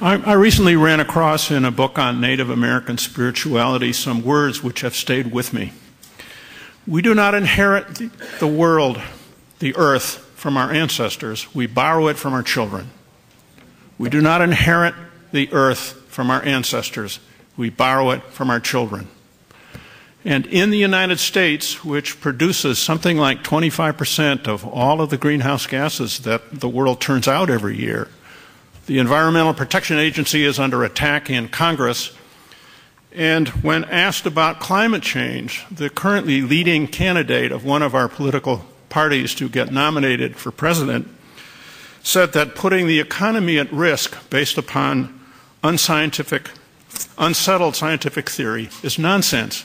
I recently ran across in a book on Native American spirituality some words which have stayed with me. We do not inherit the world, the earth, from our ancestors. We borrow it from our children. We do not inherit the earth from our ancestors. We borrow it from our children. And in the United States, which produces something like 25% of all of the greenhouse gases that the world turns out every year, the Environmental Protection Agency is under attack in Congress. And when asked about climate change, the currently leading candidate of one of our political parties to get nominated for president said that putting the economy at risk based upon unsettled scientific theory is nonsense.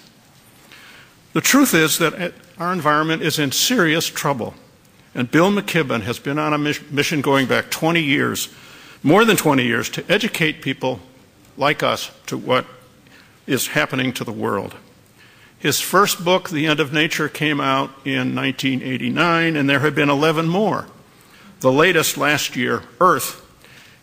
The truth is that our environment is in serious trouble. And Bill McKibben has been on a mission going back 20 years, more than 20 years, to educate people like us to what is happening to the world. His first book, The End of Nature, came out in 1989, and there have been 11 more. The latest last year, Earth,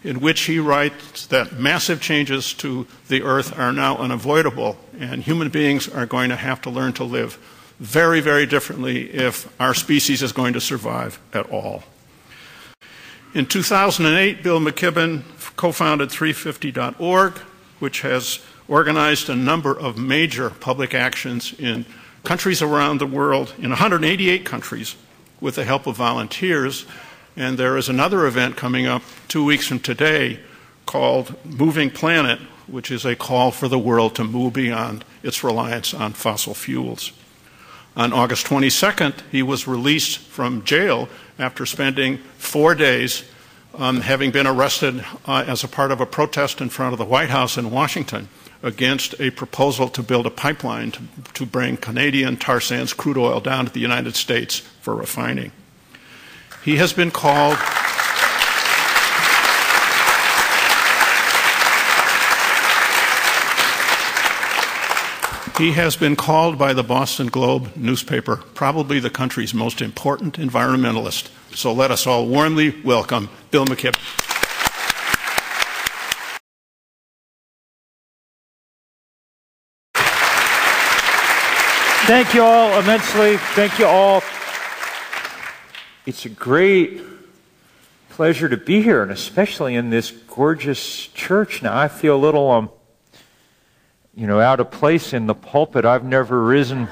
in which he writes that massive changes to the Earth are now unavoidable, and human beings are going to have to learn to live very, very differently if our species is going to survive at all. In 2008, Bill McKibben co-founded 350.org, which has organized a number of major public actions in countries around the world, in 188 countries, with the help of volunteers. And there is another event coming up 2 weeks from today called Moving Planet, which is a call for the world to move beyond its reliance on fossil fuels. On August 22nd, he was released from jail after spending 4 days having been arrested as a part of a protest in front of the White House in Washington against a proposal to build a pipeline to bring Canadian tar sands crude oil down to the United States for refining. He has been called by the Boston Globe newspaper probably the country's most important environmentalist. So let us all warmly welcome Bill McKibben. Thank you all immensely. Thank you all. It's a great pleasure to be here, and especially in this gorgeous church. Now, I feel a little, out of place in the pulpit. I've never risen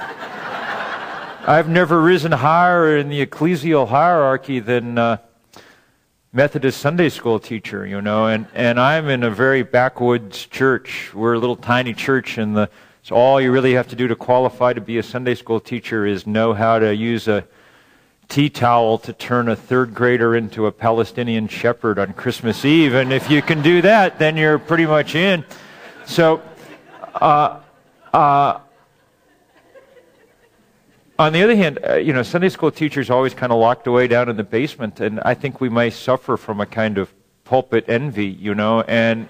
higher in the ecclesial hierarchy than Methodist Sunday school teacher, and I'm in a very backwoods church. We're a little tiny church, and so all you really have to do to qualify to be a Sunday school teacher is know how to use a tea towel to turn a third grader into a Palestinian shepherd on Christmas Eve, and if you can do that, then you're pretty much in. So, on the other hand, Sunday school teachers are always kind of locked away down in the basement, and I think we may suffer from a kind of pulpit envy, and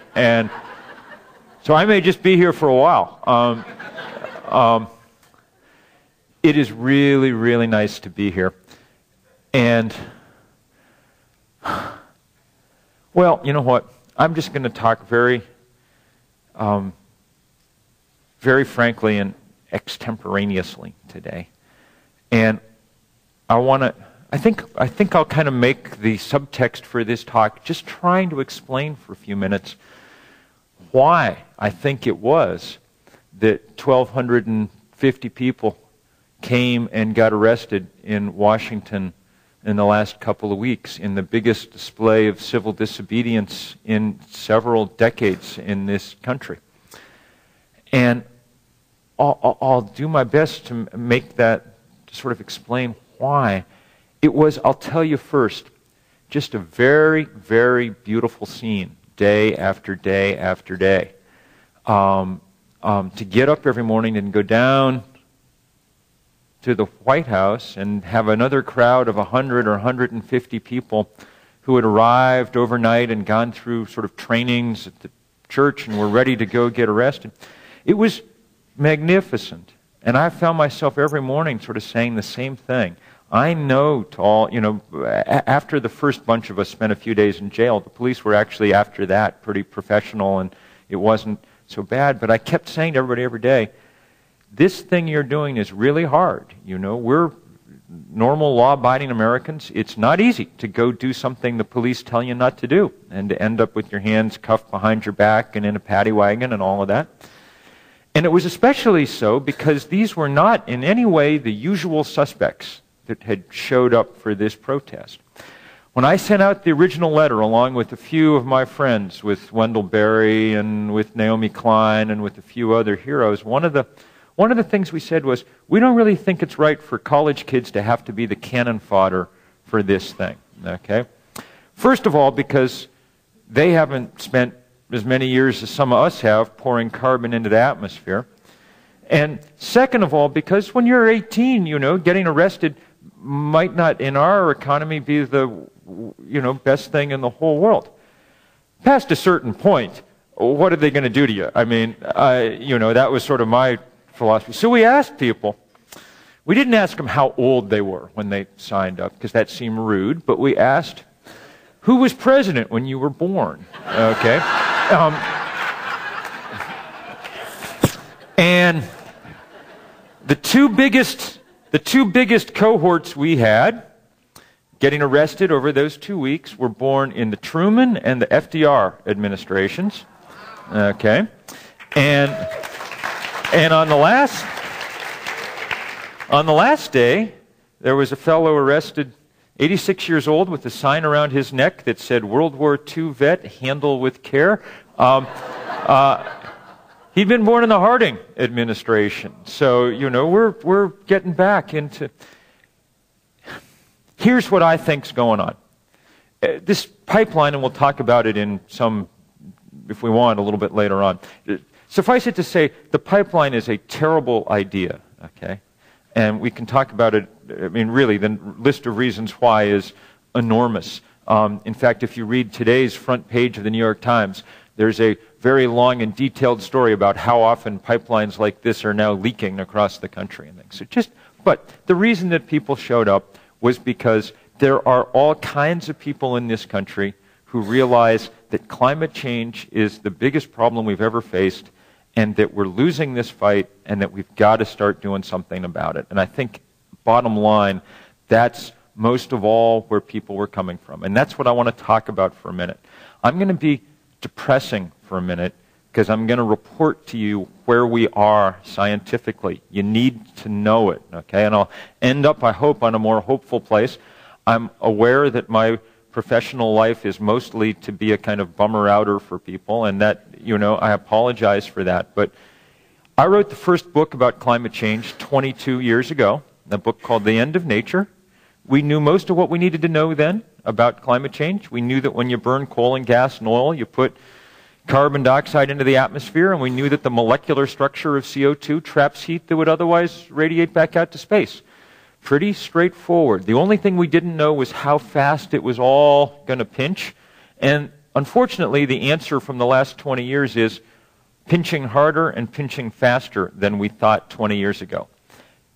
so I may just be here for a while. It is really, really nice to be here. And, well, you know what? I'm just going to talk very frankly and extemporaneously today. And I think I'll kind of make the subtext for this talk just trying to explain for a few minutes why I think it was that 1,250 people came and got arrested in Washington in the last couple of weeks in the biggest display of civil disobedience in several decades in this country. And I'll do my best to make that, to sort of explain why. It was, I'll tell you first, just a very, very beautiful scene, day after day after day. To get up every morning and go down to the White House and have another crowd of 100 or 150 people who had arrived overnight and gone through sort of trainings at the church and were ready to go get arrested. It was magnificent. And I found myself every morning sort of saying the same thing. I know to all, after the first bunch of us spent a few days in jail, the police were actually, after that, pretty professional, and it wasn't so bad. But I kept saying to everybody every day, this thing you're doing is really hard. We're normal law-abiding Americans. It's not easy to go do something the police tell you not to do and to end up with your hands cuffed behind your back and in a paddy wagon and all of that. And it was especially so because these were not in any way the usual suspects that had showed up for this protest. When I sent out the original letter along with a few of my friends, with Wendell Berry and with Naomi Klein and with a few other heroes, one of the things we said was, we don't really think it's right for college kids to have to be the cannon fodder for this thing. Okay? First of all, because they haven't spent as many years as some of us have pouring carbon into the atmosphere. And second of all, because when you're 18, getting arrested might not, in our economy, be the best thing in the whole world. Past a certain point, what are they going to do to you? I mean, that was sort of my philosophy. So we asked people. We didn't ask them how old they were when they signed up, because that seemed rude, but we asked, who was president when you were born? Okay. And the two biggest cohorts we had getting arrested over those 2 weeks were born in the Truman and the FDR administrations. Okay. And on the last day, there was a fellow arrested, 86 years old, with a sign around his neck that said, World War II vet, handle with care. He'd been born in the Harding administration. So, we're getting back into... Here's what I think's going on. This pipeline, and we'll talk about it in some, if we want, a little bit later on. Suffice it to say, the pipeline is a terrible idea, okay? And we can talk about it. I mean, really, the list of reasons why is enormous. In fact, if you read today's front page of the New York Times, there's a very long and detailed story about how often pipelines like this are now leaking across the country and things. But the reason that people showed up was because there are all kinds of people in this country who realize that climate change is the biggest problem we've ever faced, and that we're losing this fight, and that we've got to start doing something about it. And I think, bottom line, that's most of all where people were coming from. And that's what I want to talk about for a minute. I'm going to be depressing for a minute, because I'm going to report to you where we are scientifically. You need to know it, okay? And I'll end up, I hope, on a more hopeful place. I'm aware that my professional life is mostly to be a kind of bummer-outer for people, and that, I apologize for that. But I wrote the first book about climate change 22 years ago, a book called The End of Nature. We knew most of what we needed to know then about climate change. We knew that when you burn coal and gas and oil, you put carbon dioxide into the atmosphere, and we knew that the molecular structure of CO2 traps heat that would otherwise radiate back out to space. Pretty straightforward. The only thing we didn't know was how fast it was all going to pinch. And unfortunately, the answer from the last 20 years is pinching harder and pinching faster than we thought 20 years ago.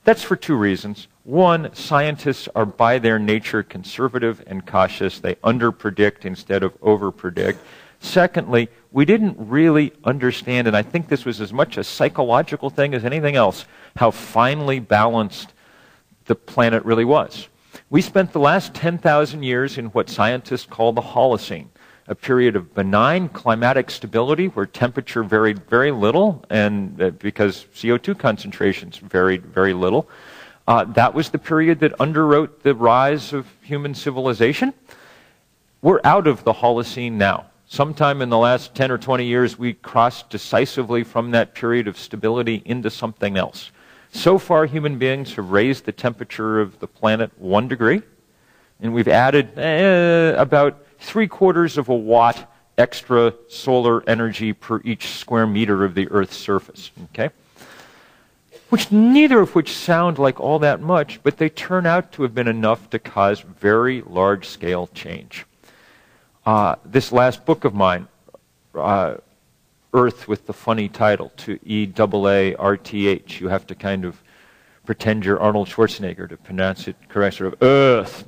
That's for two reasons. One, scientists are by their nature conservative and cautious. They underpredict instead of overpredict. Secondly, we didn't really understand, and I think this was as much a psychological thing as anything else, how finely balanced the planet really was. We spent the last 10,000 years in what scientists call the Holocene, a period of benign climatic stability where temperature varied very little, and because CO2 concentrations varied very little. That was the period that underwrote the rise of human civilization. We're out of the Holocene now. Sometime in the last 10 or 20 years, we crossed decisively from that period of stability into something else. So far, human beings have raised the temperature of the planet 1 degree, and we've added about 3/4 of a watt extra solar energy per each square meter of the Earth's surface. Okay? Neither of which sound like all that much, but they turn out to have been enough to cause very large-scale change. This last book of mine, Earth with the funny title, to EAARTH, you have to kind of pretend you're Arnold Schwarzenegger to pronounce it correct, sort of Earth.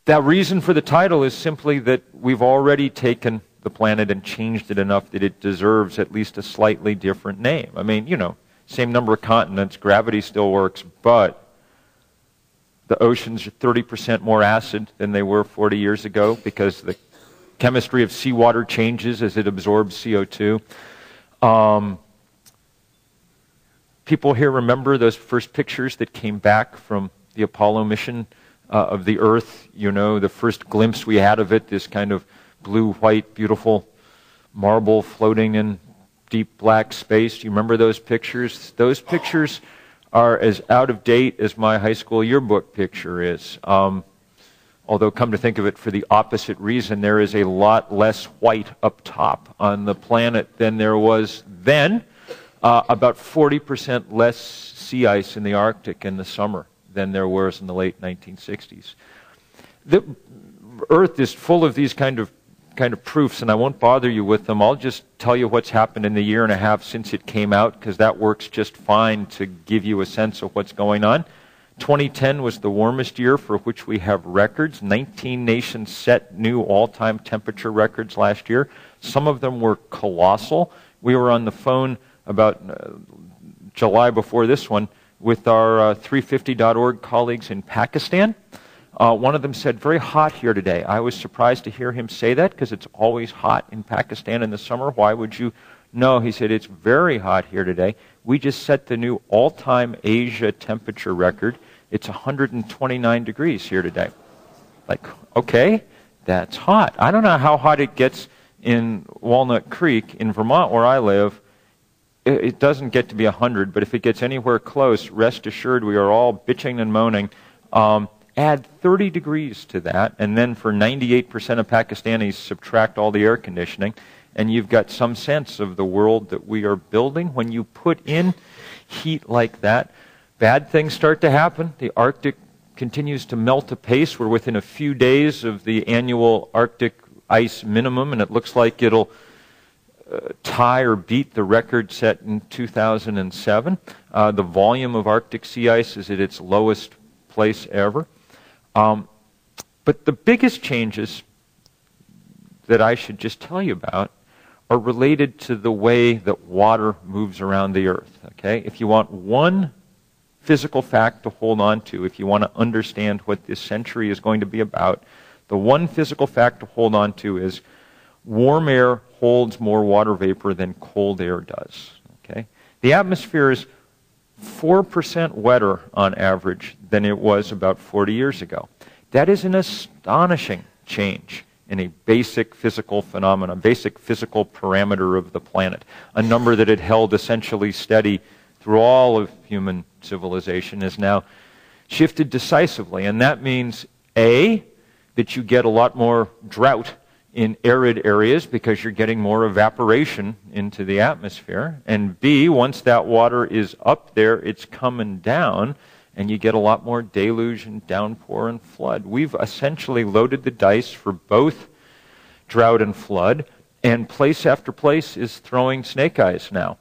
That reason for the title is simply that we've already taken the planet and changed it enough that it deserves at least a slightly different name. I mean, same number of continents, gravity still works, but the oceans are 30% more acid than they were 40 years ago because the chemistry of seawater changes as it absorbs CO2. People here remember those first pictures that came back from the Apollo mission of the Earth, the first glimpse we had of it, this kind of blue-white, beautiful marble floating in deep black space. Do you remember those pictures? Those pictures are as out of date as my high school yearbook picture is. Although, come to think of it, for the opposite reason, there is a lot less white up top on the planet than there was then. About 40% less sea ice in the Arctic in the summer than there was in the late 1960s. The Earth is full of these kind of proofs, and I won't bother you with them. I'll just tell you what's happened in the year and a half since it came out, because that works just fine to give you a sense of what's going on. 2010 was the warmest year for which we have records. 19 nations set new all-time temperature records last year. Some of them were colossal. We were on the phone about July before this one with our 350.org colleagues in Pakistan. One of them said, very hot here today. I was surprised to hear him say that because it's always hot in Pakistan in the summer. Why would you know? He said, it's very hot here today. We just set the new all-time Asia temperature record. It's 129 degrees here today. Like, okay, that's hot. I don't know how hot it gets in Walnut Creek in Vermont where I live. It doesn't get to be 100, but if it gets anywhere close, rest assured we are all bitching and moaning. Add 30 degrees to that, and then for 98% of Pakistanis, subtract all the air conditioning, and you've got some sense of the world that we are building. When you put in heat like that, bad things start to happen. The Arctic continues to melt apace. We're within a few days of the annual Arctic ice minimum, and it looks like it'll tie or beat the record set in 2007. The volume of Arctic sea ice is at its lowest place ever. But the biggest changes that I should just tell you about are related to the way that water moves around the Earth. Okay? If you want one physical fact to hold on to, if you want to understand what this century is going to be about, the one physical fact to hold on to is warm air holds more water vapor than cold air does. Okay? The atmosphere is 4% wetter on average than it was about 40 years ago. That is an astonishing change in a basic physical phenomenon, basic physical parameter of the planet, a number that had held essentially steady through all of human civilization is now shifted decisively. And that means, A, that you get a lot more drought in arid areas because you're getting more evaporation into the atmosphere. And B, once that water is up there, it's coming down, and you get a lot more deluge and downpour and flood. We've essentially loaded the dice for both drought and flood, and place after place is throwing snake eyes now.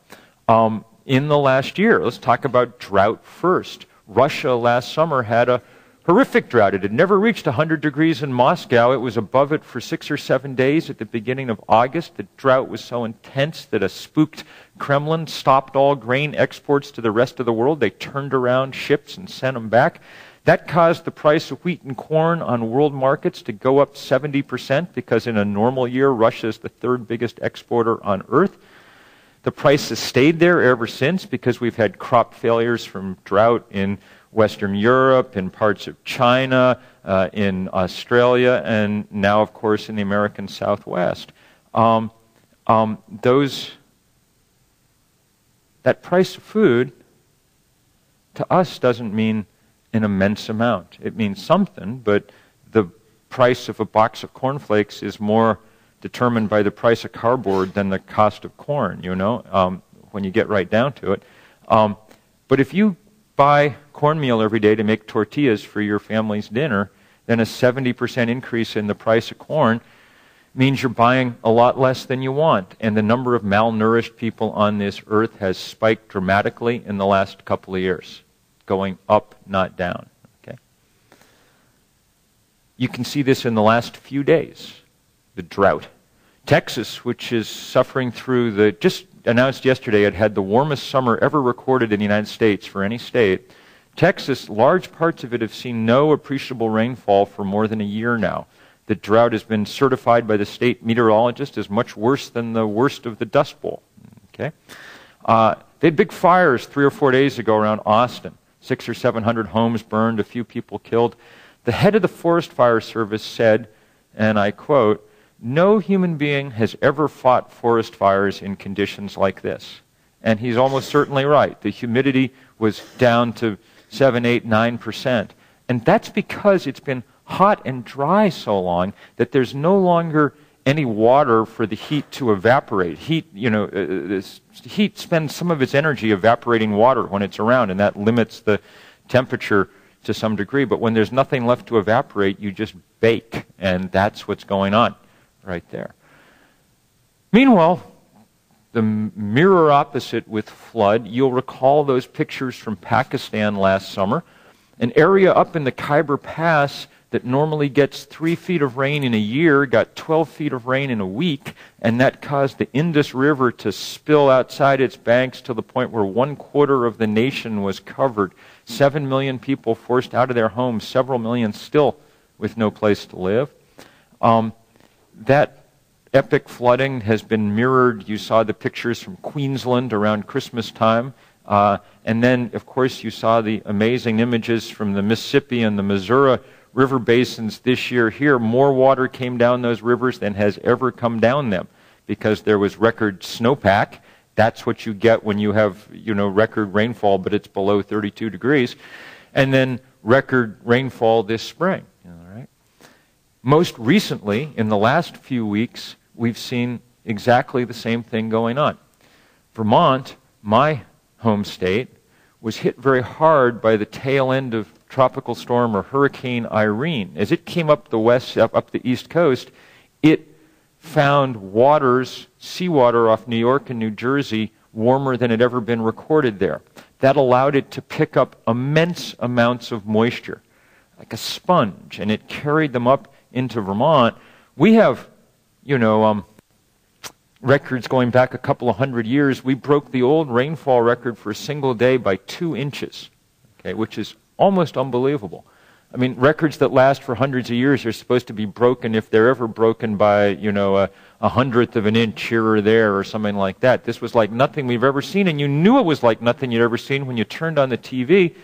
In the last year, let's talk about drought first. Russia last summer had a horrific drought. It had never reached 100 degrees in Moscow. It was above it for 6 or 7 days at the beginning of August. The drought was so intense that a spooked Kremlin stopped all grain exports to the rest of the world. They turned around ships and sent them back. That caused the price of wheat and corn on world markets to go up 70% because in a normal year, Russia is the third biggest exporter on earth. The price has stayed there ever since because we've had crop failures from drought in Western Europe, in parts of China, in Australia, and now, of course, in the American Southwest. That price of food, to us, doesn't mean an immense amount. It means something, but the price of a box of cornflakes is more determined by the price of cardboard than the cost of corn, when you get right down to it. But if you buy cornmeal every day to make tortillas for your family's dinner, then a 70% increase in the price of corn means you're buying a lot less than you want. And the number of malnourished people on this earth has spiked dramatically in the last couple of years, going up, not down. Okay? You can see this in the last few days, the drought. Texas, which is suffering through the, just announced yesterday, it had the warmest summer ever recorded in the United States for any state. Texas, large parts of it have seen no appreciable rainfall for more than a year now. The drought has been certified by the state meteorologist as much worse than the worst of the Dust Bowl. Okay? They had big fires 3 or 4 days ago around Austin. 600 or 700 homes burned, a few people killed. The head of the Forest Fire Service said, and I quote, "No human being has ever fought forest fires in conditions like this." And he's almost certainly right. The humidity was down to 7, 8, 9%. And that's because it's been hot and dry so long that there's no longer any water for the heat to evaporate. Heat spends some of its energy evaporating water when it's around, and that limits the temperature to some degree. But when there's nothing left to evaporate, you just bake, and that's what's going on right there. Meanwhile, the mirror opposite with flood, you'll recall those pictures from Pakistan last summer. An area up in the Khyber Pass that normally gets 3 feet of rain in a year got 12 feet of rain in a week, and that caused the Indus River to spill outside its banks to the point where 1/4 of the nation was covered. 7 million people forced out of their homes, several million still with no place to live. That epic flooding has been mirrored. You saw the pictures from Queensland around Christmas time. And then, of course, you saw the amazing images from the Mississippi and the Missouri river basins this year. Here, more water came down those rivers than has ever come down them because there was record snowpack. That's what you get when you have, record rainfall, but it's below 32 degrees. And then record rainfall this spring. All right? Most recently, in the last few weeks, we've seen exactly the same thing going on. Vermont, my home state, was hit very hard by the tail end of tropical storm or Hurricane Irene. As it came up the east coast, it found seawater off New York and New Jersey warmer than had ever been recorded there. That allowed it to pick up immense amounts of moisture, like a sponge, and it carried them up into Vermont. We have, records going back a couple of hundred years. We broke the old rainfall record for a single day by 2 inches, okay, which is almost unbelievable. I mean, records that last for hundreds of years are supposed to be broken if they're ever broken by, a hundredth of an inch here or there or something like that. This was like nothing we've ever seen, and you knew it was like nothing you'd ever seen when you turned on the TV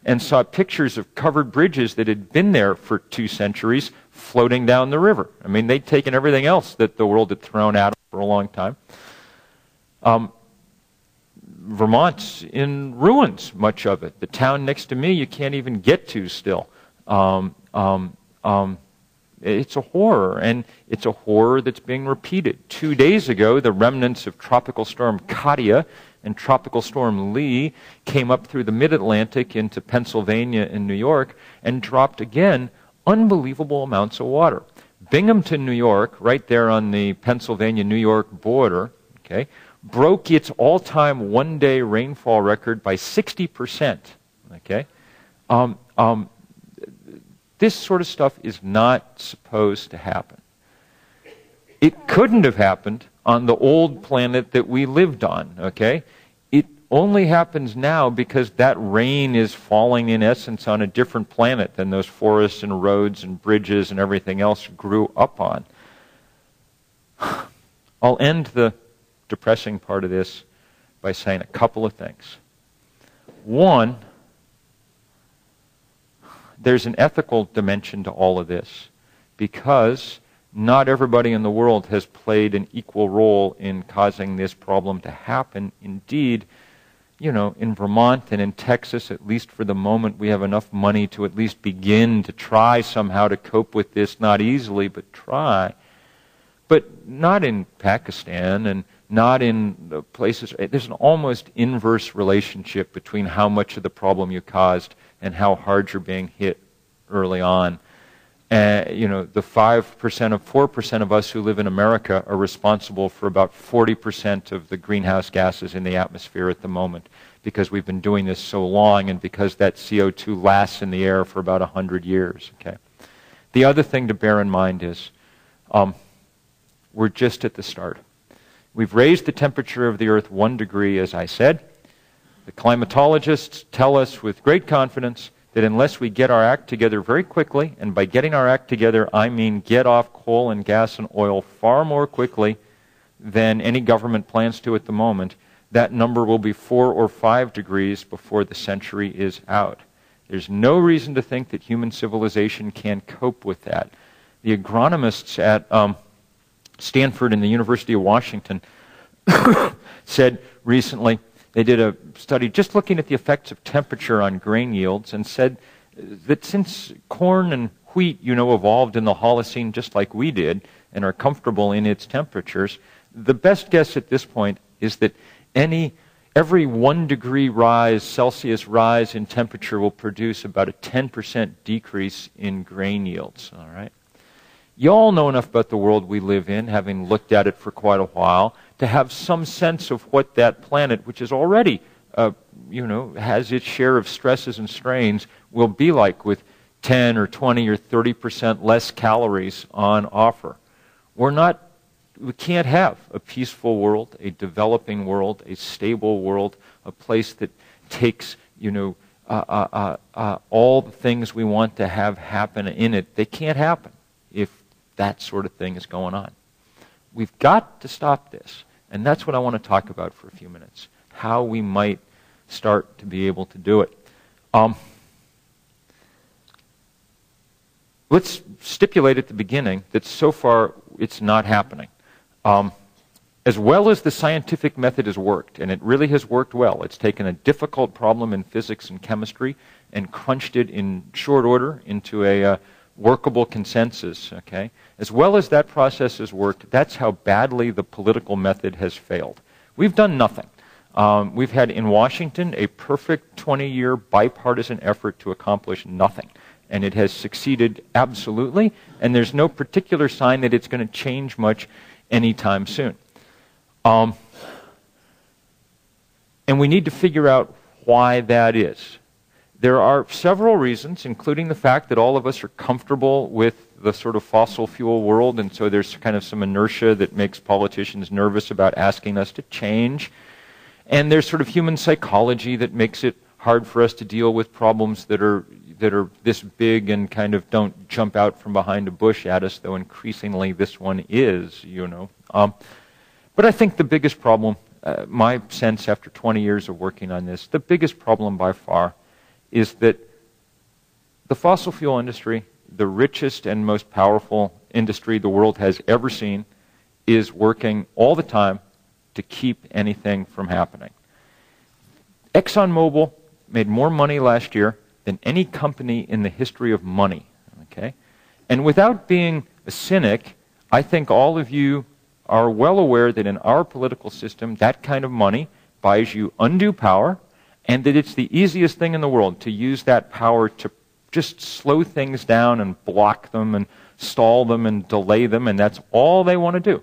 and saw pictures of covered bridges that had been there for 2 centuries floating down the river. I mean, they'd taken everything else that the world had thrown at them for a long time. Vermont's in ruins, much of it. The town next to me you can't even get to still. It's a horror, and it's a horror that's being repeated. 2 days ago, the remnants of Tropical Storm Katia and Tropical Storm Lee came up through the mid-Atlantic into Pennsylvania and New York and dropped again unbelievable amounts of water. Binghamton, New York, right there on the Pennsylvania-New York border, okay, broke its all-time one-day rainfall record by 60%. Okay, this sort of stuff is not supposed to happen. It couldn't have happened on the old planet that we lived on. Okay, it only happens now because that rain is falling, in essence, on a different planet than those forests and roads and bridges and everything else grew up on. I'll end the depressing part of this by saying a couple of things. One, there's an ethical dimension to all of this because not everybody in the world has played an equal role in causing this problem to happen. Indeed, in Vermont and in Texas, at least for the moment, we have enough money to at least begin to try somehow to cope with this, not easily, but try. But not in Pakistan and not in the places. There's an almost inverse relationship between how much of the problem you caused and how hard you're being hit early on. The 5% of 4% of us who live in America are responsible for about 40% of the greenhouse gases in the atmosphere at the moment, because we've been doing this so long and because that CO2 lasts in the air for about 100 years. Okay. The other thing to bear in mind is we're just at the start. We've raised the temperature of the Earth 1 degree, as I said. The climatologists tell us with great confidence that unless we get our act together very quickly, and by getting our act together, I mean get off coal and gas and oil far more quickly than any government plans to at the moment, that number will be 4 or 5 degrees before the century is out. There's no reason to think that human civilization can cope with that. The agronomists at Stanford and the University of Washington said recently, they did a study just looking at the effects of temperature on grain yields, and said that since corn and wheat, evolved in the Holocene just like we did and are comfortable in its temperatures, the best guess at this point is that every 1 degree Celsius rise in temperature will produce about a 10% decrease in grain yields. All right. You all know enough about the world we live in, having looked at it for quite a while, to have some sense of what that planet, which is already, has its share of stresses and strains, will be like with 10 or 20 or 30% less calories on offer. We can't have a peaceful world, a developing world, a stable world, a place that takes, all the things we want to have happen in it. They can't happen if that sort of thing is going on. We've got to stop this. And that's what I want to talk about for a few minutes, how we might start to be able to do it. Let's stipulate at the beginning that so far it's not happening. As well as the scientific method has worked, and it really has worked well, it's taken a difficult problem in physics and chemistry and crunched it in short order into a workable consensus, okay? As well as that process has worked, that's how badly the political method has failed. We've done nothing. We've had in Washington a perfect 20-year bipartisan effort to accomplish nothing. And it has succeeded absolutely, and there's no particular sign that it's going to change much anytime soon. And we need to figure out why that is. There are several reasons, including the fact that all of us are comfortable with the sort of fossil fuel world, and so there's kind of some inertia that makes politicians nervous about asking us to change. And there's sort of human psychology that makes it hard for us to deal with problems that are this big and kind of don't jump out from behind a bush at us, though increasingly this one is, But I think the biggest problem, my sense after 20 years of working on this, the biggest problem by far is that the fossil fuel industry, the richest and most powerful industry the world has ever seen, is working all the time to keep anything from happening. ExxonMobil made more money last year than any company in the history of money. Okay? And without being a cynic, I think all of you are well aware that in our political system, that kind of money buys you undue power, and that it's the easiest thing in the world to use that power to just slow things down and block them and stall them and delay them, and that's all they want to do,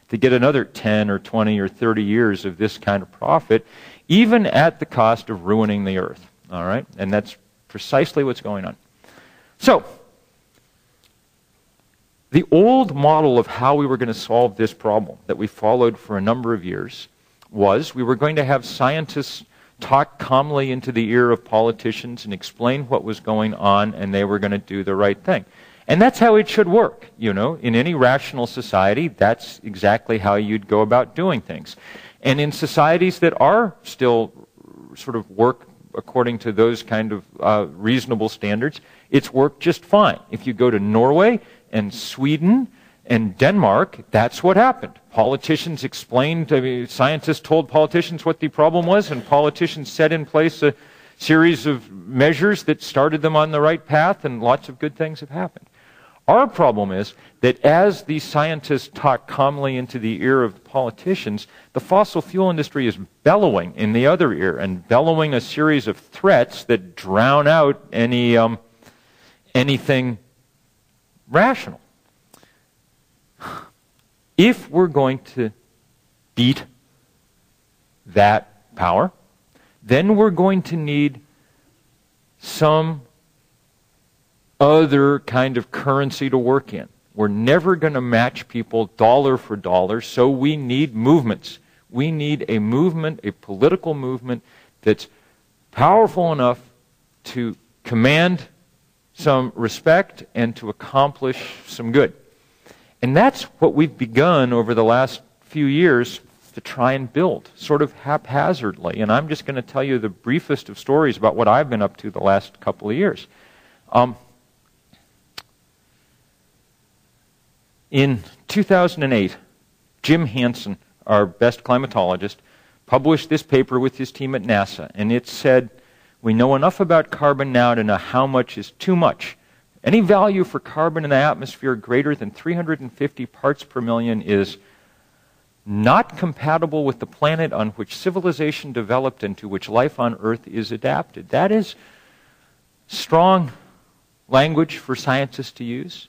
to get another 10 or 20 or 30 years of this kind of profit, even at the cost of ruining the earth. All right? And that's precisely what's going on. So, the old model of how we were going to solve this problem that we followed for a number of years was we were going to have scientists talk calmly into the ear of politicians and explain what was going on, and they were going to do the right thing. And that's how it should work, In any rational society, that's exactly how you'd go about doing things. And in societies that are still sort of work according to those kind of reasonable standards, it's worked just fine. If you go to Norway and Sweden and Denmark, that's what happened. Politicians explained, scientists told politicians what the problem was, and politicians set in place a series of measures that started them on the right path, and lots of good things have happened. Our problem is that as these scientists talk calmly into the ear of the politicians, the fossil fuel industry is bellowing in the other ear, and bellowing a series of threats that drown out anything rational. If we're going to beat that power, then we're going to need some other kind of currency to work in. We're never going to match people dollar for dollar, so we need movements. We need a movement, a political movement that's powerful enough to command some respect and to accomplish some good. And that's what we've begun over the last few years to try and build, sort of haphazardly. And I'm just going to tell you the briefest of stories about what I've been up to the last couple of years. In 2008, Jim Hansen, our best climatologist, published this paper with his team at NASA, and it said, we know enough about carbon now to know how much is too much. Any value for carbon in the atmosphere greater than 350 parts per million is not compatible with the planet on which civilization developed and to which life on Earth is adapted. That is strong language for scientists to use,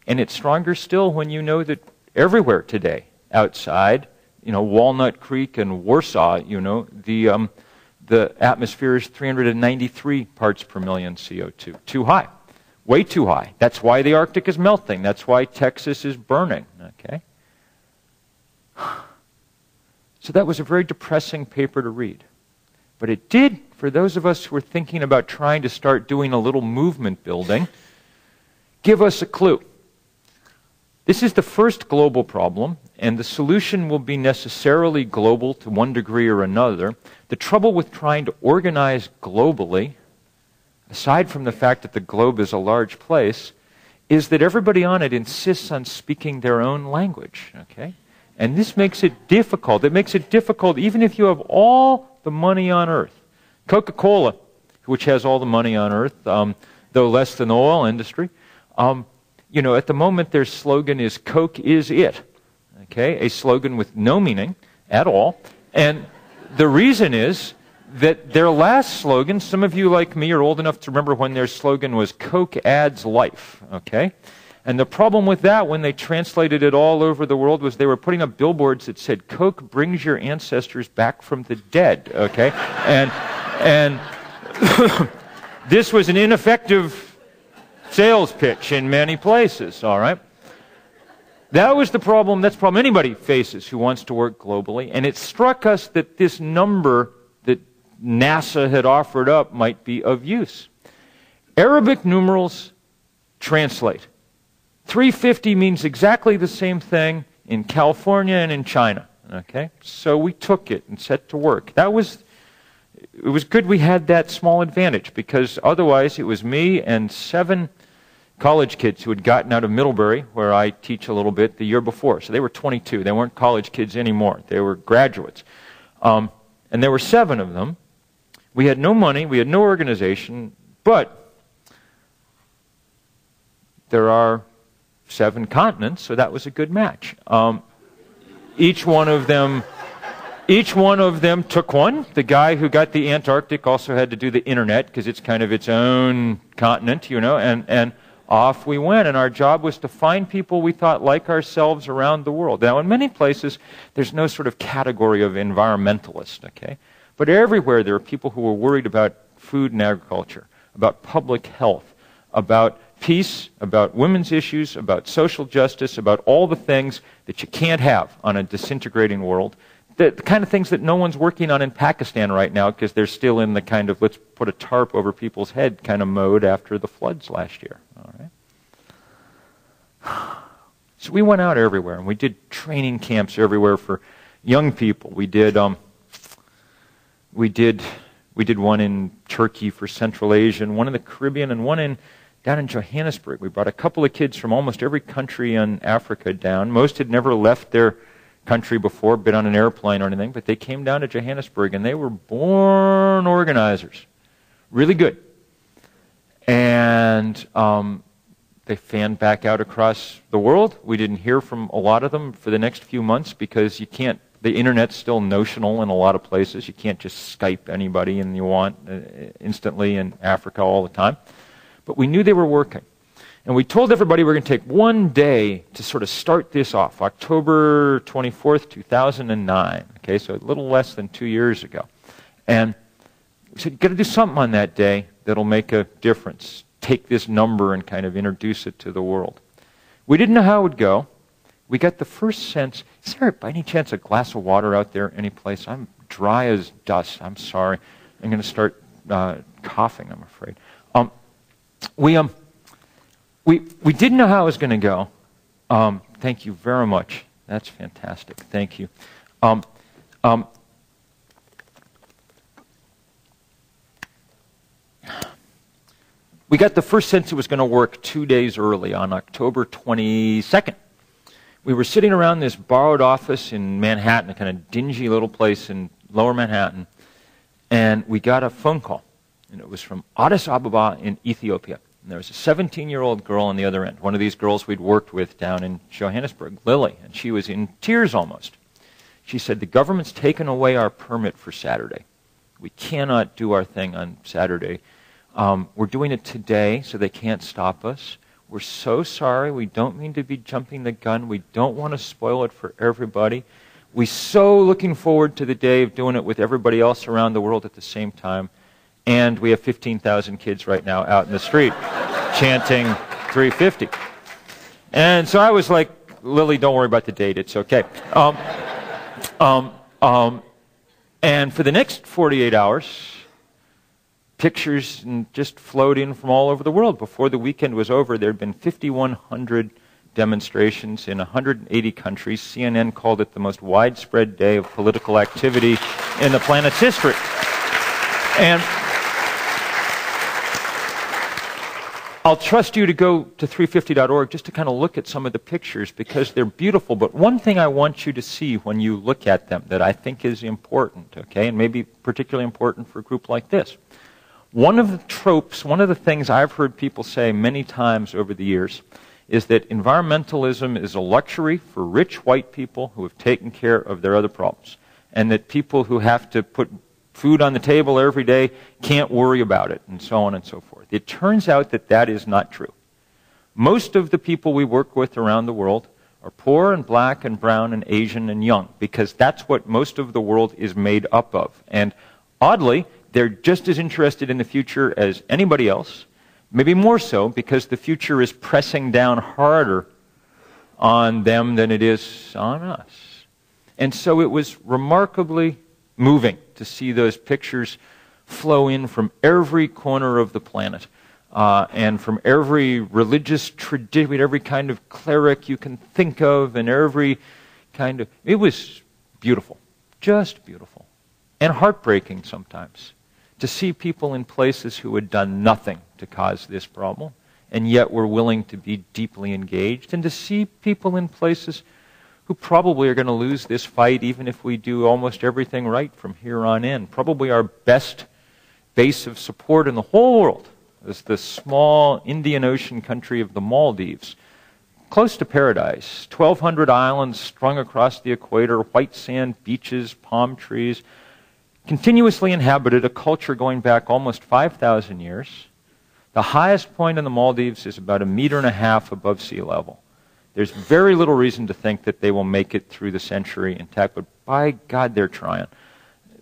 and it's stronger still when you know that everywhere today, outside, Walnut Creek and Warsaw, the atmosphere is 393 parts per million CO2. Too high. Way too high. That's why the Arctic is melting. That's why Texas is burning. Okay? So that was a very depressing paper to read. But it did, for those of us who were thinking about trying to start doing a little movement building, give us a clue. This is the first global problem, and the solution will be necessarily global to one degree or another. The trouble with trying to organize globally, aside from the fact that the globe is a large place, is that everybody on it insists on speaking their own language. Okay? And this makes it difficult. It makes it difficult even if you have all the money on Earth. Coca-Cola, which has all the money on Earth, though less than the oil industry, at the moment their slogan is Coke is it. Okay? A slogan with no meaning at all. And the reason is that their last slogan, some of you like me are old enough to remember when their slogan was Coke adds life. Okay? And the problem with that when they translated it all over the world was they were putting up billboards that said Coke brings your ancestors back from the dead. Okay? And this was an ineffective sales pitch in many places, all right? That was the problem, that's the problem anybody faces who wants to work globally, and it struck us that this number that NASA had offered up might be of use. Arabic numerals translate. 350 means exactly the same thing in California and in China, okay? So we took it and set to work. It was good we had that small advantage, because otherwise it was me and 7 college kids who had gotten out of Middlebury, where I teach a little bit, the year before. So they were 22. They weren't college kids anymore. They were graduates. And there were 7 of them. We had no money. We had no organization. But there are 7 continents, so that was a good match. Each one of them took one. The guy who got the Antarctic also had to do the internet, because it's kind of its own continent, and off we went. And our job was to find people we thought like ourselves around the world. Now, in many places, there's no sort of category of environmentalist, okay? But everywhere there are people who are worried about food and agriculture, about public health, about peace, about women's issues, about social justice, about all the things that you can't have on a disintegrating world. The kind of things that no one's working on in Pakistan right now because they're still in the kind of let's put a tarp over people's head kind of mode after the floods last year. All right. So we went out everywhere, and we did training camps everywhere for young people. We did one in Turkey for Central Asia, and one in the Caribbean, and one down in Johannesburg. We brought a couple of kids from almost every country in Africa down. Most had never left their country before, been on an airplane or anything, but they came down to Johannesburg, and they were born organizers. Really good. And they fanned back out across the world. We didn't hear from a lot of them for the next few months because the internet's still notional in a lot of places. You can't just Skype anybody and you want instantly in Africa all the time. But we knew they were working. And we told everybody we're going to take one day to sort of start this off, October 24th, 2009. Okay, so a little less than 2 years ago. And we said, you've got to do something on that day that'll make a difference. Take this number and kind of introduce it to the world. We didn't know how it would go. We got the first sense, is there by any chance a glass of water out there any place? I'm dry as dust. I'm sorry. I'm going to start coughing, I'm afraid. We didn't know how it was going to go. Thank you very much. That's fantastic. Thank you. We got the first sense it was going to work 2 days early on October 22nd. We were sitting around this borrowed office in Manhattan, a kind of dingy little place in lower Manhattan, and we got a phone call. And it was from Addis Ababa in Ethiopia. And there was a 17-year-old girl on the other end, one of these girls we'd worked with down in Johannesburg, Lily, and she was in tears almost. She said, the government's taken away our permit for Saturday. We cannot do our thing on Saturday. We're doing it today, so they can't stop us. We're so sorry. We don't mean to be jumping the gun. We don't want to spoil it for everybody. We're so looking forward to the day of doing it with everybody else around the world at the same time. And we have 15,000 kids right now out in the street chanting 350. And so I was like, Lily, don't worry about the date. It's okay. And for the next 48 hours, pictures just flowed in from all over the world. Before the weekend was over, there had been 5,100 demonstrations in 180 countries. CNN called it the most widespread day of political activity in the planet's history. And I'll trust you to go to 350.org just to kind of look at some of the pictures because they're beautiful. But one thing I want you to see when you look at them that I think is important, okay, and maybe particularly important for a group like this. One of the tropes, one of the things I've heard people say many times over the years is that environmentalism is a luxury for rich white people who have taken care of their other problems, and that people who have to put food on the table every day can't worry about it, and so on and so forth. It turns out that that is not true. Most of the people we work with around the world are poor and black and brown and Asian and young, because that's what most of the world is made up of. And oddly, they're just as interested in the future as anybody else, maybe more so because the future is pressing down harder on them than it is on us. And so it was remarkably moving to see those pictures flow in from every corner of the planet and from every religious tradition, every kind of cleric you can think of, and every kind of... It was beautiful, just beautiful, and heartbreaking sometimes to see people in places who had done nothing to cause this problem and yet were willing to be deeply engaged, and to see people in places who probably are going to lose this fight even if we do almost everything right from here on in. Probably our best base of support in the whole world is the small Indian Ocean country of the Maldives, close to paradise. 1,200 islands strung across the equator, white sand beaches, palm trees, continuously inhabited, a culture going back almost 5,000 years. The highest point in the Maldives is about 1.5 meters above sea level. There's very little reason to think that they will make it through the century intact, but by God, they're trying.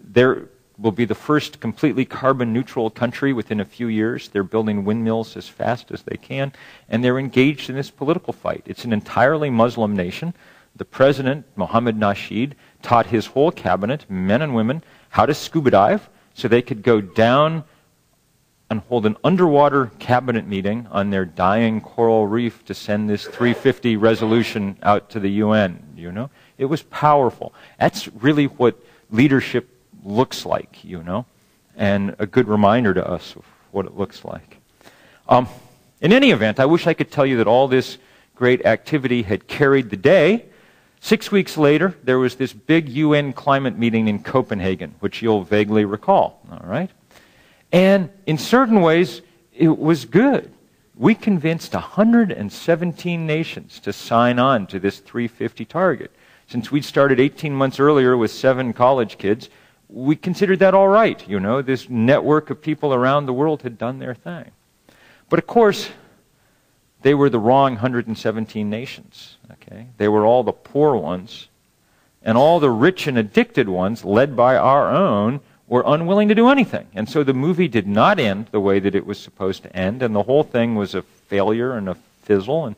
There will be the first completely carbon-neutral country within a few years. They're building windmills as fast as they can, and they're engaged in this political fight. It's an entirely Muslim nation. The president, Mohammed Nasheed, taught his whole cabinet, men and women, how to scuba dive so they could go down and hold an underwater cabinet meeting on their dying coral reef to send this 350 resolution out to the UN, you know? It was powerful. That's really what leadership looks like, you know, and a good reminder to us of what it looks like. In any event, I wish I could tell you that all this great activity had carried the day. 6 weeks later, there was this big UN climate meeting in Copenhagen, which you'll vaguely recall, all right? And in certain ways, it was good. We convinced 117 nations to sign on to this 350 target. Since we'd started 18 months earlier with 7 college kids, we considered that all right, you know. This network of people around the world had done their thing. But of course, they were the wrong 117 nations. Okay? They were all the poor ones, and all the rich and addicted ones, led by our own, were unwilling to do anything. And so the movie did not end the way that it was supposed to end, and the whole thing was a failure and a fizzle. And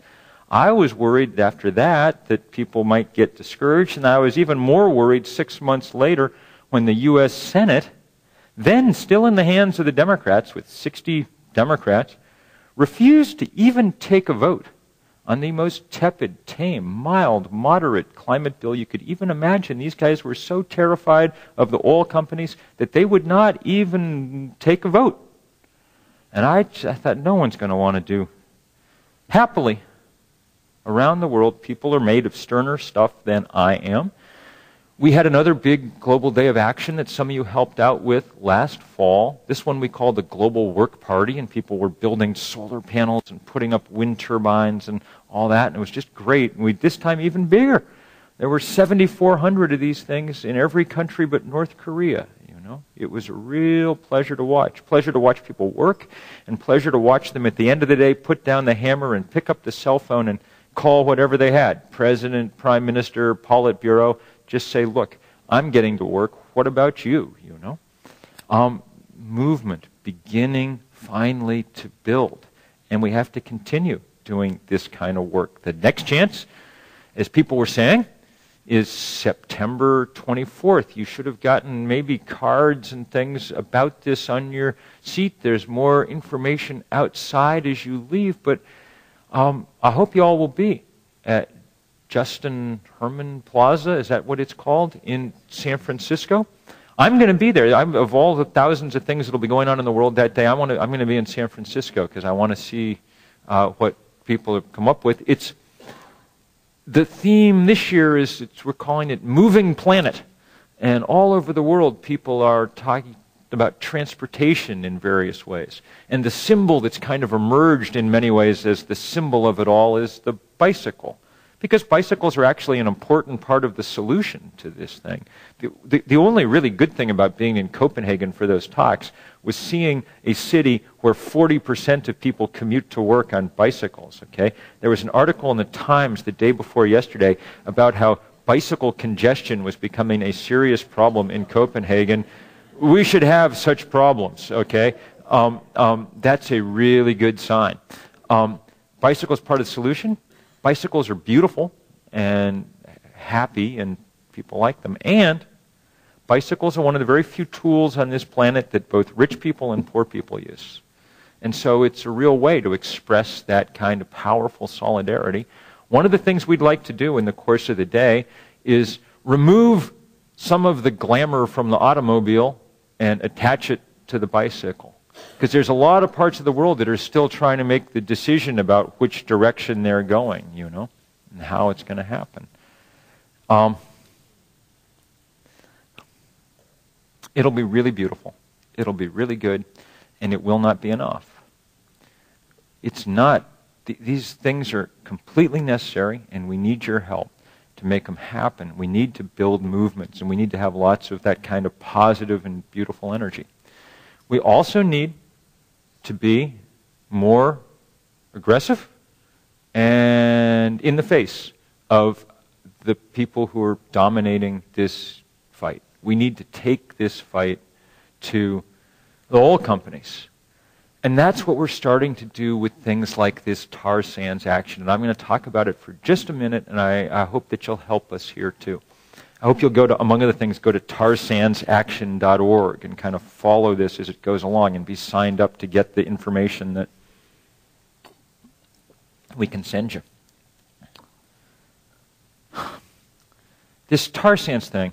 I was worried after that people might get discouraged, and I was even more worried 6 months later when the U.S. Senate, then still in the hands of the Democrats, with 60 Democrats, refused to even take a vote on the most tepid, tame, mild, moderate climate bill you could even imagine. These guys were so terrified of the oil companies that they would not even take a vote. And I thought, no one's going to want to do. Happily, around the world, people are made of sterner stuff than I am. We had another big global day of action that some of you helped out with last fall. This one we called the Global Work Party, and people were building solar panels and putting up wind turbines and all that, and it was just great. And this time even bigger. There were 7,400 of these things in every country but North Korea. It was a real pleasure to watch. Pleasure to watch people work, and pleasure to watch them at the end of the day put down the hammer and pick up the cell phone and call whatever they had. President, Prime Minister, Politburo. Just say, look, I'm getting to work. What about you? Movement beginning finally to build. And we have to continue doing this kind of work. The next chance, as people were saying, is September 24th. You should have gotten maybe cards and things about this on your seat. There's more information outside as you leave. But I hope you all will be at Justin Herman Plaza, is that what it's called, in San Francisco? I'm going to be there. Of all the thousands of things that will be going on in the world that day, I'm going to be in San Francisco because I want to see what people have come up with. The theme this year is, we're calling it Moving Planet. And all over the world, people are talking about transportation in various ways. And the symbol that's kind of emerged in many ways as the symbol of it all is the bicycle. Because bicycles are actually an important part of the solution to this thing. The only really good thing about being in Copenhagen for those talks was seeing a city where 40% of people commute to work on bicycles. Okay, there was an article in the Times the day before yesterday about how bicycle congestion was becoming a serious problem in Copenhagen. We should have such problems. Okay, that's a really good sign. Bicycles part of the solution. Bicycles are beautiful and happy, and people like them. And bicycles are one of the very few tools on this planet that both rich people and poor people use. And so it's a real way to express that kind of powerful solidarity. One of the things we'd like to do in the course of the day is remove some of the glamour from the automobile and attach it to the bicycle. Because there's a lot of parts of the world that are still trying to make the decision about which direction they're going, and how it's going to happen. It'll be really beautiful. It'll be really good, and it will not be enough. It's not. These things are completely necessary, and we need your help to make them happen. We need to build movements, and we need to have lots of that kind of positive and beautiful energy. We also need to be more aggressive and in the face of the people who are dominating this fight. We need to take this fight to the oil companies. And that's what we're starting to do with things like this tar sands action. And I'm going to talk about it for just a minute, and I hope that you'll help us here too. I hope you'll go to, among other things, go to tarsandsaction.org and kind of follow this as it goes along and be signed up to get the information that we can send you. This tar sands thing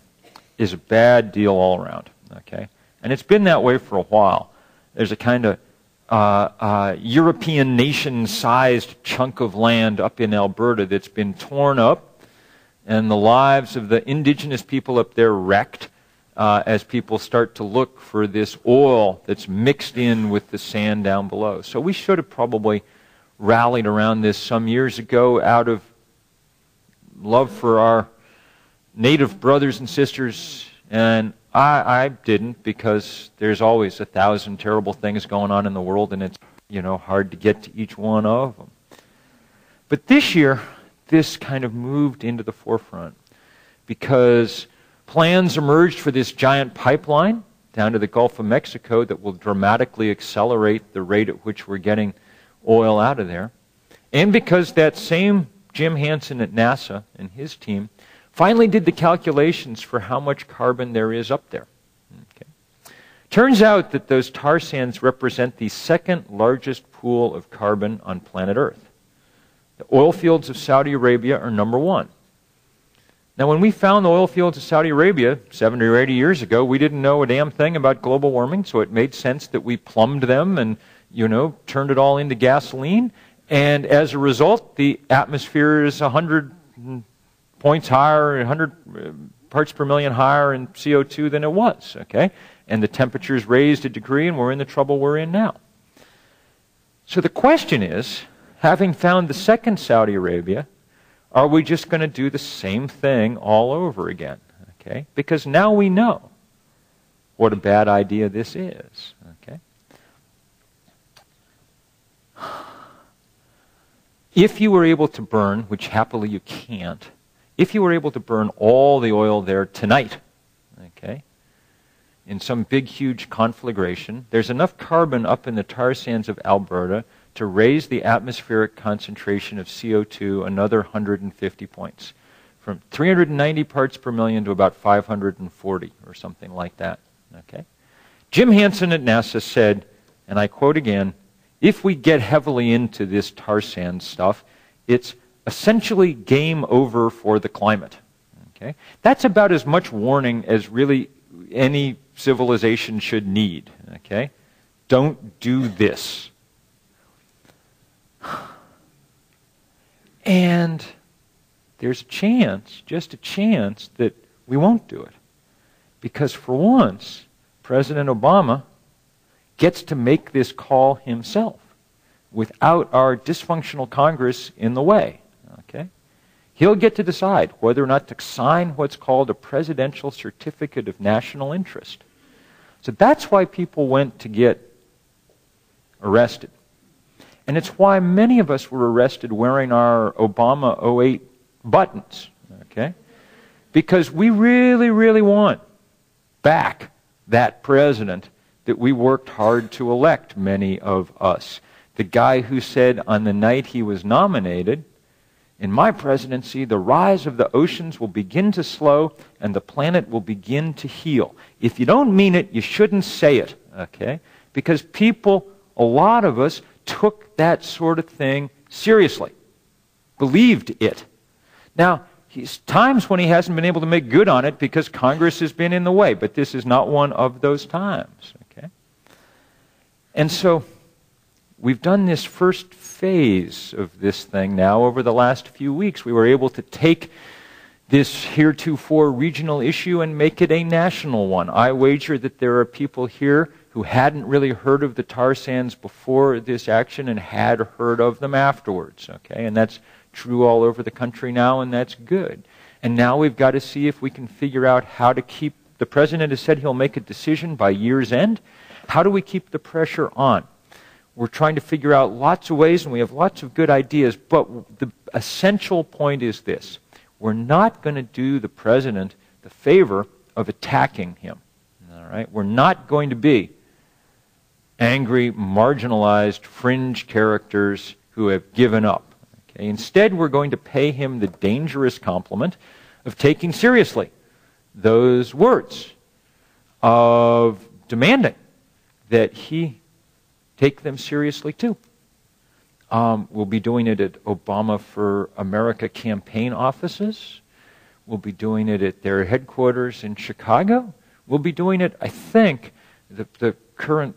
is a bad deal all around, okay? And it's been that way for a while. There's a kind of European nation-sized chunk of land up in Alberta that's been torn up, and the lives of the indigenous people up there wrecked as people start to look for this oil that's mixed in with the sand down below. So we should have probably rallied around this some years ago out of love for our native brothers and sisters, and I didn't, because there's always 1,000 terrible things going on in the world, and it's hard to get to each one of them. But this year, this kind of moved into the forefront because plans emerged for this giant pipeline down to the Gulf of Mexico that will dramatically accelerate the rate at which we're getting oil out of there. And because that same Jim Hansen at NASA and his team finally did the calculations for how much carbon there is up there. Okay. Turns out that those tar sands represent the second largest pool of carbon on planet Earth. The oil fields of Saudi Arabia are number one. Now, when we found the oil fields of Saudi Arabia 70 or 80 years ago, we didn't know a damn thing about global warming, so it made sense that we plumbed them and, turned it all into gasoline. And as a result, the atmosphere is 100 points higher, 100 parts per million higher in CO2 than it was, okay? And the temperature's raised a degree, and we're in the trouble we're in now. So the question is, having found the second Saudi Arabia, are we just going to do the same thing all over again? Okay? Because now we know what a bad idea this is. Okay? If you were able to burn, which happily you can't, if you were able to burn all the oil there tonight, okay, in some big, huge conflagration, there's enough carbon up in the tar sands of Alberta to raise the atmospheric concentration of CO2 another 150 points, from 390 parts per million to about 540 or something like that. Okay? Jim Hansen at NASA said, and I quote again, if we get heavily into this tar sand stuff, it's essentially game over for the climate. Okay? That's about as much warning as really any civilization should need. Okay? Don't do this. And there's a chance, just a chance, that we won't do it. Because for once, President Obama gets to make this call himself without our dysfunctional Congress in the way. Okay? He'll get to decide whether or not to sign what's called a Presidential Certificate of National Interest. So that's why people went to get arrested. And it's why many of us were arrested wearing our Obama 08 buttons, okay? Because we really, really want back that president that we worked hard to elect, many of us. The guy who said on the night he was nominated, in my presidency, the rise of the oceans will begin to slow and the planet will begin to heal. If you don't mean it, you shouldn't say it, okay? Because people, a lot of us, took that sort of thing seriously, believed it. Now, he's times when he hasn't been able to make good on it because Congress has been in the way, but this is not one of those times. Okay? And so we've done this first phase of this thing now over the last few weeks. We were able to take this heretofore regional issue and make it a national one. I wager that there are people here who hadn't really heard of the tar sands before this action and had heard of them afterwards. Okay? And that's true all over the country now, and that's good. And now we've got to see if we can figure out how to keep, the president has said he'll make a decision by year's end. How do we keep the pressure on? We're trying to figure out lots of ways, and we have lots of good ideas, but the essential point is this. We're not going to do the president the favor of attacking him. All right? We're not going to be angry, marginalized, fringe characters who have given up. Okay? Instead, we're going to pay him the dangerous compliment of taking seriously those words, of demanding that he take them seriously too. We'll be doing it at Obama for America campaign offices. We'll be doing it at their headquarters in Chicago. We'll be doing it, I think, the current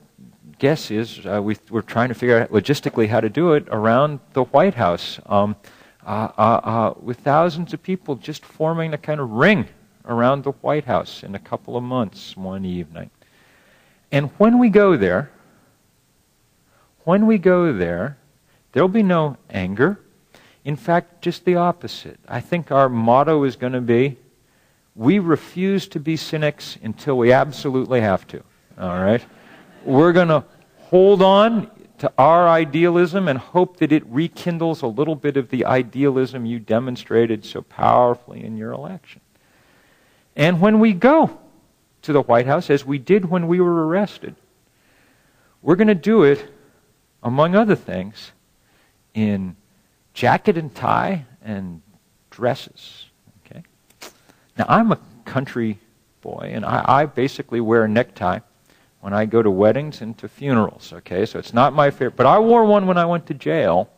guess is we're trying to figure out logistically how to do it around the White House with thousands of people just forming a kind of ring around the White House in a couple of months one evening. And when we go there, there'll be no anger. In fact, just the opposite. I think our motto is going to be, we refuse to be cynics until we absolutely have to. All right? We're going to hold on to our idealism and hope that it rekindles a little bit of the idealism you demonstrated so powerfully in your election. And when we go to the White House, as we did when we were arrested, we're going to do it, among other things, in jacket and tie and dresses. Okay? Now, I'm a country boy, and I basically wear a necktie when I go to weddings and to funerals. Okay, so it's not my favorite, but I wore one when I went to jail.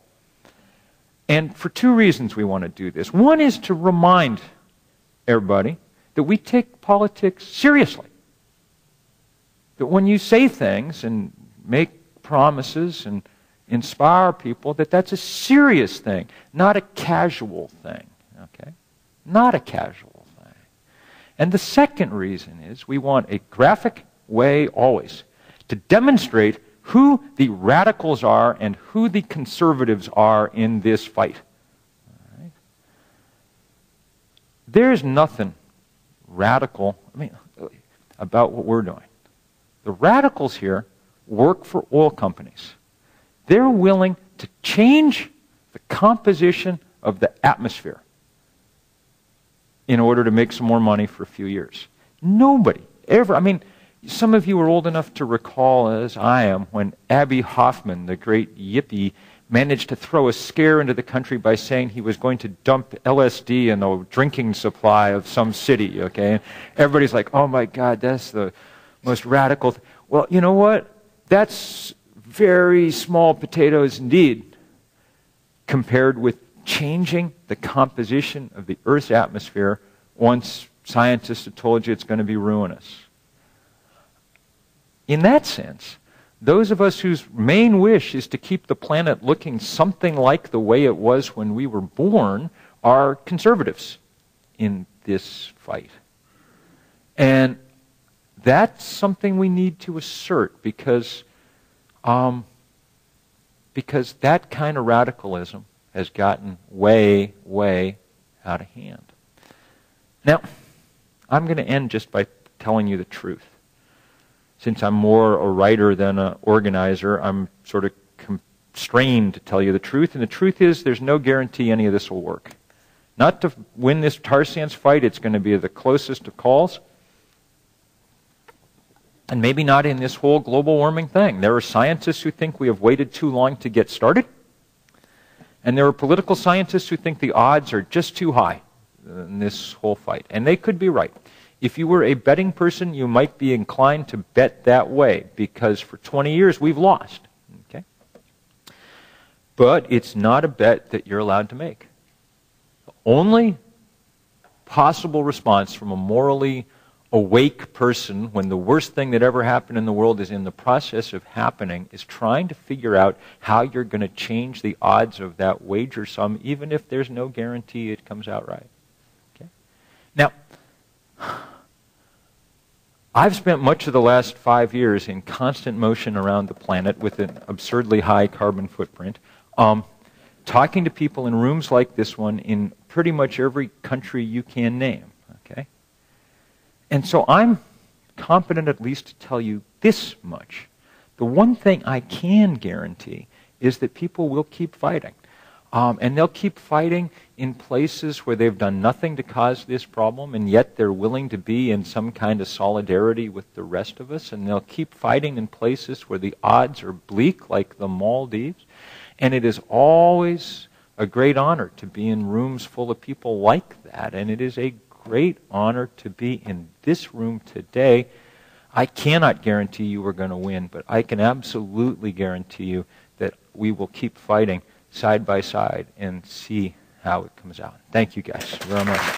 And for two reasons we want to do this. One is to remind everybody that we take politics seriously. That when you say things and make promises and inspire people, that's a serious thing, not a casual thing. Okay? Not a casual thing. And the second reason is we want a graphic way always to demonstrate who the radicals are and who the conservatives are in this fight. All right? There's nothing radical, about what we're doing. The radicals here work for oil companies. They're willing to change the composition of the atmosphere in order to make some more money for a few years. Nobody ever, some of you are old enough to recall, as I am, when Abbie Hoffman, the great yippie, managed to throw a scare into the country by saying he was going to dump LSD in the drinking supply of some city, okay? And everybody's like, oh my God, that's the most radical. Well, you know what? That's very small potatoes indeed compared with changing the composition of the Earth's atmosphere once scientists have told you it's going to be ruinous. In that sense, those of us whose main wish is to keep the planet looking something like the way it was when we were born are conservatives in this fight. And that's something we need to assert because that kind of radicalism has gotten way, way out of hand. Now, I'm going to end just by telling you the truth. Since I'm more a writer than an organizer, I'm sort of constrained to tell you the truth. And the truth is there's no guarantee any of this will work. Not to win this tar sands fight, it's going to be the closest of calls. And maybe not in this whole global warming thing. There are scientists who think we have waited too long to get started. And there are political scientists who think the odds are just too high in this whole fight. And they could be right. If you were a betting person, you might be inclined to bet that way because for 20 years we've lost. Okay? But it's not a bet that you're allowed to make. The only possible response from a morally awake person when the worst thing that ever happened in the world is in the process of happening is trying to figure out how you're going to change the odds of that wager sum, even if there's no guarantee it comes out right. Okay? Now, I've spent much of the last 5 years in constant motion around the planet with an absurdly high carbon footprint, talking to people in rooms like this one in pretty much every country you can name. Okay? And so I'm competent at least to tell you this much. The one thing I can guarantee is that people will keep fighting. And they'll keep fighting in places where they've done nothing to cause this problem, and yet they're willing to be in some kind of solidarity with the rest of us. And they'll keep fighting in places where the odds are bleak, like the Maldives. And it is always a great honor to be in rooms full of people like that. And it is a great honor to be in this room today. I cannot guarantee you we're going to win, but I can absolutely guarantee you that we will keep fighting side by side and see how it comes out. Thank you guys very much.